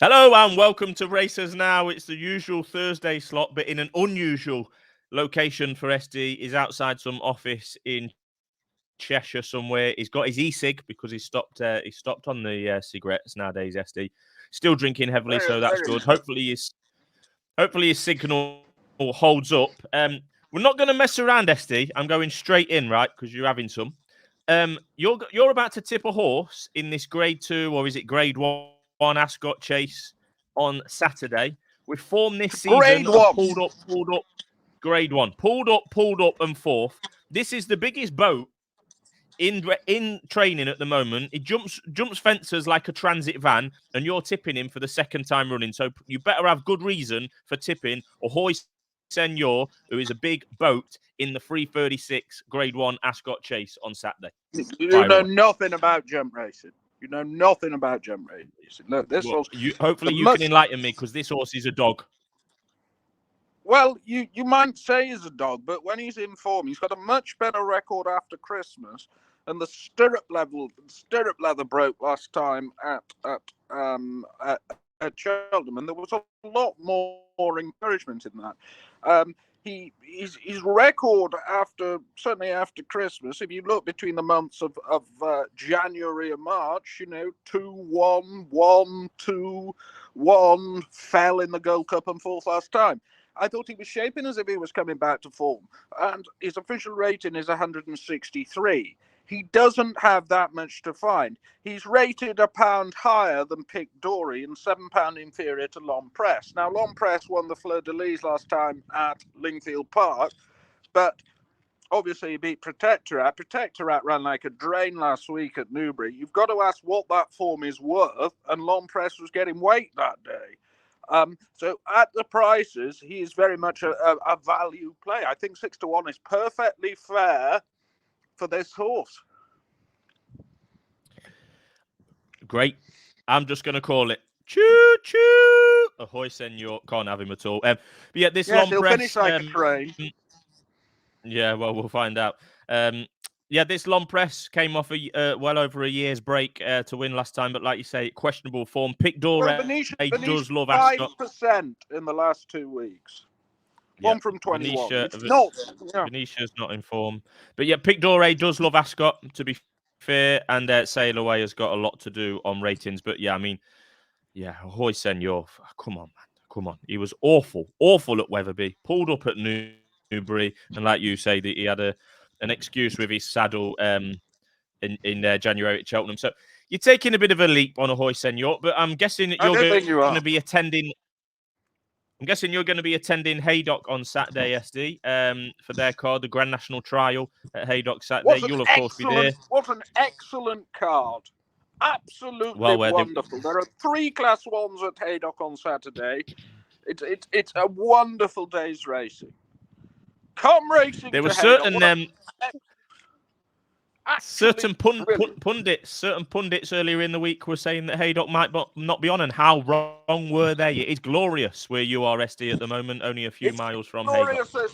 Hello and welcome to Racers Now. It's the usual Thursday slot, but in an unusual location for SD. He's outside some office in Cheshire somewhere. He's got his e-cig because he stopped on the cigarettes nowadays. SD still drinking heavily, Very, so that's very good. nice. Hopefully his signal holds up. We're not going to mess around, SD. I'm going straight in, right? Because you're having some. You're about to tip a horse in this Grade 2 or is it Grade 1 Ascot chase on Saturday. With form this Grade season of one. pulled up, Grade 1, pulled up, and fourth. This is the biggest boat in training at the moment. He jumps fences like a transit van, and you're tipping him for the second time running. So you better have good reason for tipping Ahoy Senor, who is a big boat in the 336 Grade 1 Ascot chase on Saturday. You Fire know away. nothing about jump racing. You know nothing about jump racing. Look, this Well, was hopefully the you can much. enlighten me because this horse is a dog. Well, you might say he's a dog, but when he's in form, he's got a much better record after Christmas. And the stirrup leather broke last time at Cheltenham, and there was a lot more encouragement in that. His record certainly after Christmas, if you look between the months of January and March, 2-1, 1-2, 1, fell in the Gold Cup and fourth last time. I thought he was shaping as if he was coming back to form, and his official rating is 163. He doesn't have that much to find. He's rated £1 higher than Pic Dory and £7 inferior to Long Press. Now, Long Press won the Fleur de Lis last time at Lingfield Park, but obviously he beat Protectorat. Protectorat ran like a drain last week at Newbury. You've got to ask what that form is worth, and Long Press was getting weight that day. So at the prices, he is very much a value play. I think 6-1 is perfectly fair for this horse. Great. I'm just going to call it Choo Choo. Ahoy Senor. Can't have him at all. But yeah, this Yes, long he'll press. finish like a train. Yeah, well, we'll find out. Yeah, this long press came off well over a year's break to win last time, but like you say, questionable form. Pic Well, Dore Venetia does love Ascot. 5% in the last 2 weeks. Yeah, One from 21. Venetia, It's not. Yeah. Venetia's not in form, but yeah, Pic Dore does love Ascot. To be fair, and Sail Away has got a lot to do on ratings. But yeah, I mean, yeah, Ahoy Senor, come on, man, come on. He was awful at Wetherby. Pulled up at Newbury, and like you say, that he had an excuse with his saddle in January at Cheltenham. So you're taking a bit of a leap on Ahoy Senor, but I'm guessing I you're don't going think you to are. be attending. I'm guessing you're going to be attending Haydock on Saturday, SD, for their card, the Grand National Trial at Haydock Saturday. You'll of course be there. What an excellent card. Absolutely Well, wonderful. There are 3 Class 1s at Haydock on Saturday. It's a wonderful day's racing. Come racing there were to Haydock. certain Brilliant. pundits earlier in the week were saying that Haydock might not be on, and how wrong were they? It is glorious where you are, SD, at the moment, only a few It's miles from Haydock. glorious.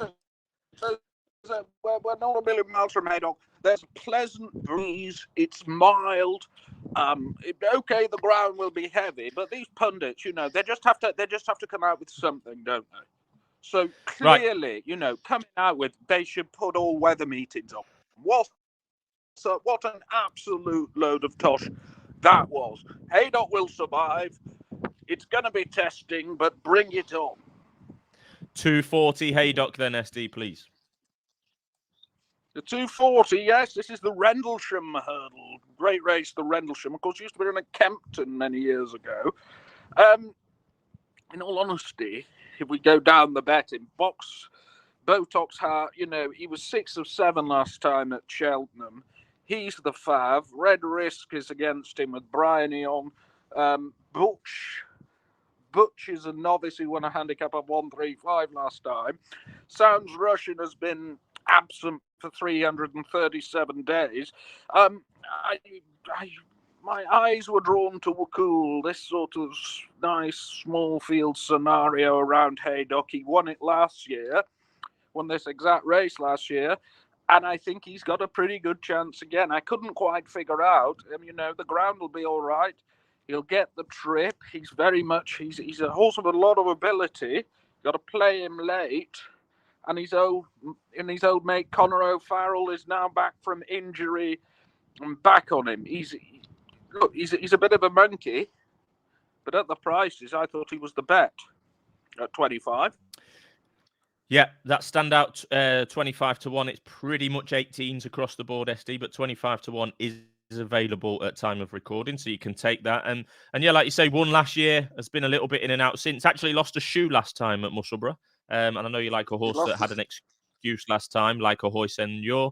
We're not a million miles from Haydock. There's a pleasant breeze. It's mild. Okay, the ground will be heavy, but these pundits, they just have to come out with something, don't they? So clearly, Right. Coming out with they should put all weather meetings on. What an absolute load of tosh that was. Haydock will survive. It's going to be testing, but bring it on. 240 Haydock then, SD, please. The 240, yes, this is the Rendlesham hurdle. Great race, the Rendlesham. Of course, used to be run at Kempton many years ago. In all honesty, if we go down the betting box, Botox Hart, he was 6 of 7 last time at Cheltenham. He's the fav. Red Risk is against him with Bryony on. Butch is a novice who won a handicap of 135 last time. Sounds Russian has been absent for 337 days. My eyes were drawn to Wakool, this sort of nice small field scenario around Haydock. He won it last year, won this exact race last year, and I think he's got a pretty good chance again. I couldn't quite figure out, the ground will be all right. He'll get the trip. He's a horse of a lot of ability. Got to play him late, and his old mate Conor O'Farrell is now back from injury and back on him. He's a bit of a monkey, but at the prices, I thought he was the bet at 25. Yeah, that standout 25 to 1. It's pretty much 18s across the board, SD, but 25 to 1 is available at time of recording, so you can take that. And yeah, like you say, won last year, has been a little bit in and out since. Actually lost a shoe last time at Musselburgh. And I know you like a horse that had an excuse last time, like Ahoy Senor.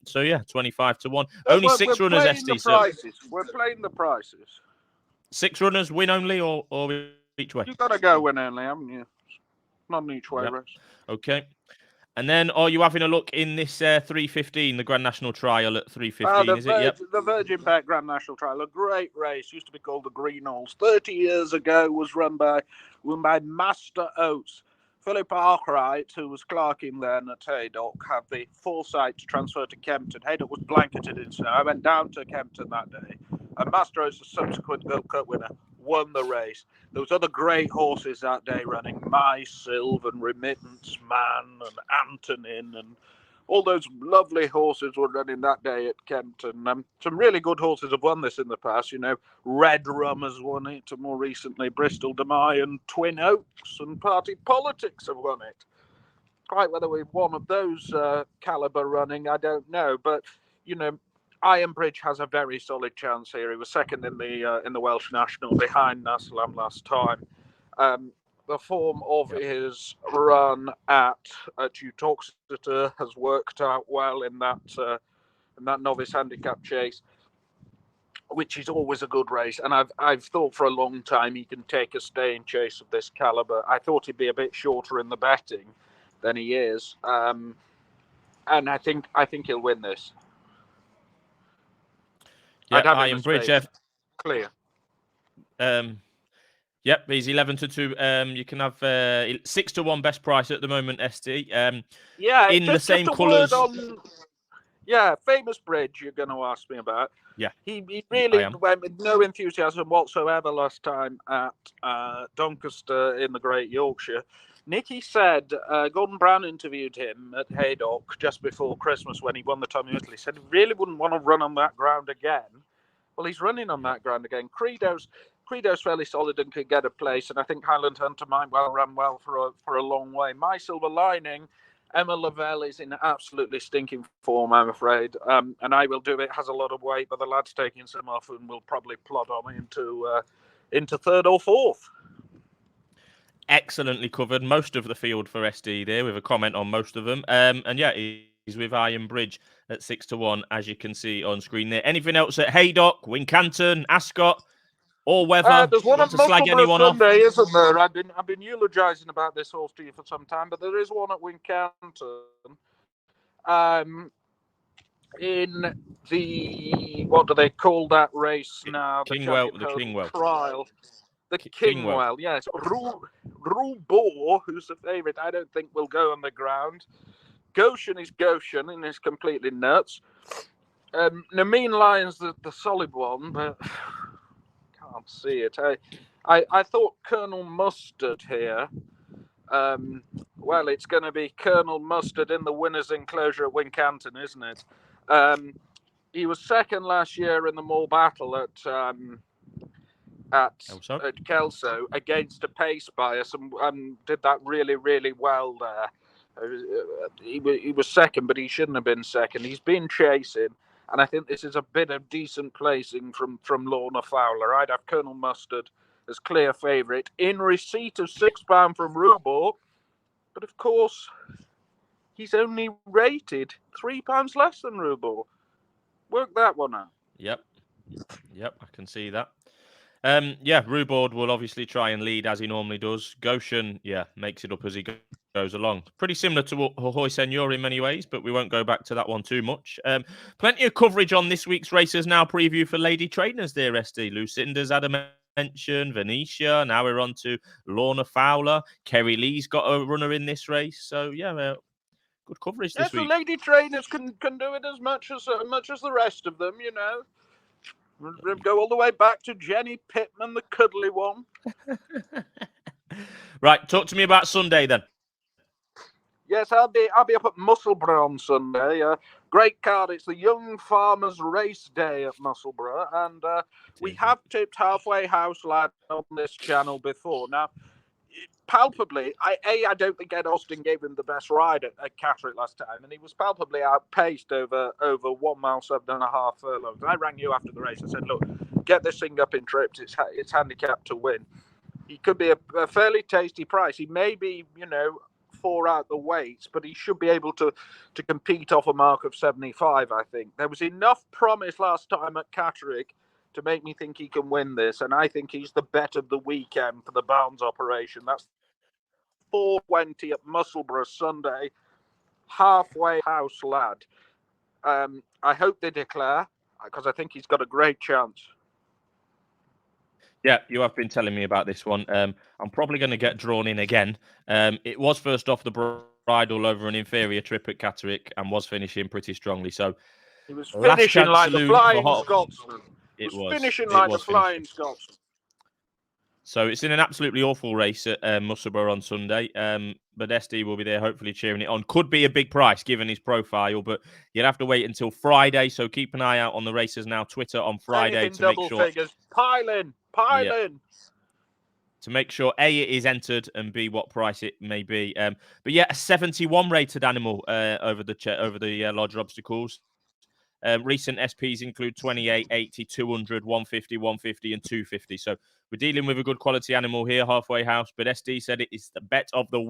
So yeah, 25 to 1. Only six runners, SD. We're playing the prices. 6 runners, win only, or each way? You've got to go win only, haven't you? Not an each way race. Okay. And then are you having a look in this 315, the Grand National Trial at 315, is it? Yep. The Virgin Bet Grand National Trial, a great race, used to be called the Greenhalls. 30 years ago, was won by Master Oates. Philip Arkwright, who was clerking then at Haydock, had the foresight to transfer to Kempton. Haydock was blanketed in snow. I went down to Kempton that day, and Master Oates, the subsequent Gold Cup winner, won the race. There was other great horses that day running, My Silv and Remittance Man and Antonin, and all those lovely horses were running that day at Kempton. Some really good horses have won this in the past. You know, Red Rum has won it, and more recently Bristol Demai and Twin Oaks and Party Politics have won it. Quite whether we've one of those caliber running, I don't know. But, you know, Iron Bridge has a very solid chance here. He was second in the Welsh National behind Naslam last time. The form of his run at Uttoxeter has worked out well in that novice handicap chase, which is always a good race. And I've thought for a long time he can take a staying chase of this caliber. I thought he'd be a bit shorter in the betting than he is, and I think he'll win this. Yeah, Iron Bridge, clear. Yep, he's 11 to 2. You can have 6 to 1 best price at the moment, SD. Yeah, in the same colours. Yeah, Famous Bridge you're going to ask me about. Yeah. He really went with no enthusiasm whatsoever last time at Doncaster in the Great Yorkshire. Nicky said, Gordon Brown interviewed him at Haydock just before Christmas when he won the Tommy Italy. Said he really wouldn't want to run on that ground again. Well, he's running on that ground again. Credo's fairly solid and could get a place, and I think Highland Hunter might run well for a long way. My Silver Lining, Emma Lavelle is in absolutely stinking form, I'm afraid, and I Will Do It has a lot of weight, but the lad's taking some off and will probably plod on into third or fourth. Excellently covered most of the field for SD there, with a comment on most of them, and yeah, he's with Iron Bridge at 6 to 1, as you can see on screen there. Anything else at Haydock, Wincanton, Ascot? All weather. There's one at Musselburgh Sunday, isn't there? I've been eulogising about this horse to you for some time, but there is one at Wincanton. In the, what do they call that race now? The Kingwell Trial. The Kingwell, yes. Roubaud, who's the favourite, I don't think will go on the ground. Goshen is Goshen and is completely nuts. Nameen Lyon's the solid one, but can't see it. I thought Colonel Mustard here. Well, it's going to be Colonel Mustard in the winner's enclosure at Wincanton, isn't it? He was second last year in the Mall Battle at Kelso against a pace bias and did that really, really well there. He was second, but he shouldn't have been second. He's been chasing, and I think this is a bit of decent placing from Lorna Fowler. I'd have Colonel Mustard as clear favourite in receipt of £6 from Roubaud, but of course he's only rated £3 less than Roubaud. Work that one out. Yep, I can see that. Roubaud will obviously try and lead as he normally does. Goshen, makes it up as he goes along. Pretty similar to Ahoy Senor in many ways, but we won't go back to that one too much. Plenty of coverage on this week's races now. Preview for Lady Trainers there, SD. Lucinda's had a mention, Venetia. Now we're on to Lorna Fowler. Kerry Lee's got a runner in this race. So, good coverage this week. The Lady Trainers can do it as much as the rest of them, you know. Go all the way back to Jenny Pittman, the cuddly one. Right, talk to me about Sunday then. Yes, I'll be up at Musselburgh on Sunday. Great card. It's the Young Farmers Race Day at Musselburgh, and we have tipped Halfway House Lad on this channel before. Now, palpably, I don't think Ed Austin gave him the best ride at Catterick last time, and he was palpably outpaced over 1 mile, 7.5 furlongs. I rang you after the race. I said, look, get this thing up in trips. It's handicapped to win. He could be a fairly tasty price. He may be, 4 out the weights, but he should be able to compete off a mark of 75, I think. There was enough promise last time at Catterick to make me think he can win this, and I think he's the bet of the weekend for the Barnes operation. That's 4:20 at Musselburgh Sunday. Halfway House Lad. I hope they declare, because I think he's got a great chance. Yeah, you have been telling me about this one. I'm probably going to get drawn in again. It was first off the bridle over an inferior trip at Catterick and was finishing pretty strongly. So he was finishing like the Flying Scotsman. It was finishing like the Flying Scotsman. So it's in an absolutely awful race at Musselburgh on Sunday. But SD will be there, hopefully cheering it on. Could be a big price given his profile, but you'll have to wait until Friday. So keep an eye out on the races now. Twitter on Friday to make sure. Figures. Piling. Yeah. To make sure A, it is entered, and B, what price it may be. But yeah, a 71 rated animal over the larger obstacles. Recent SPs include 28, 80, 200, 150, 150, and 250. So we're dealing with a good quality animal here, Halfway House. But SD said it is the bet of the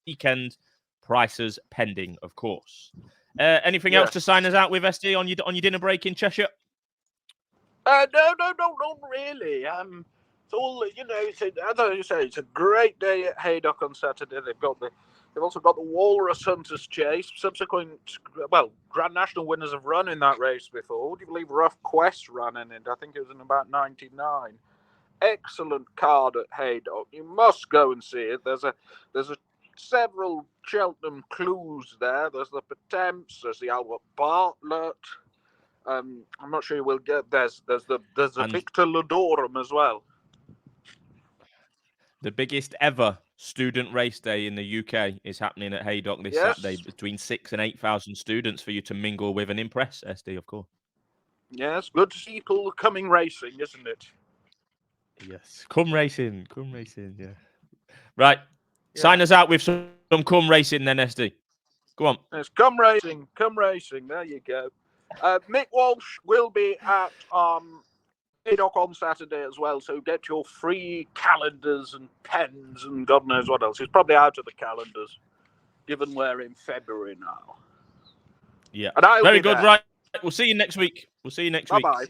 weekend. Prices pending, of course. Anything else to sign us out with, SD, on your dinner break in Cheshire? No, not really. It's all, as I say, it's a great day at Haydock on Saturday. They've also got the Walrus Hunters Chase. Grand National winners have run in that race before. Would you believe Rough Quest ran in it? I think it was in about 99. Excellent card at Haydock. You must go and see it. There's several Cheltenham clues there. There's the Potemps. There's the Albert Bartlett. I'm not sure you will get. There's the Victor Ludorum as well. The biggest ever student race day in the UK is happening at Haydock this Saturday. Between 6,000 and 8,000 students for you to mingle with and impress, SD, of course. Yes, good to see people coming racing, isn't it? Yes, come racing, yeah. Right, sign us out with some come racing then, SD. Go on. Yes, come racing. There you go. Mick Walsh will be at Haydock on Saturday as well, so get your free calendars and pens and God knows what else. He's probably out of the calendars, given we're in February now. Yeah, and very good. There. Right, we'll see you next week. Bye-bye.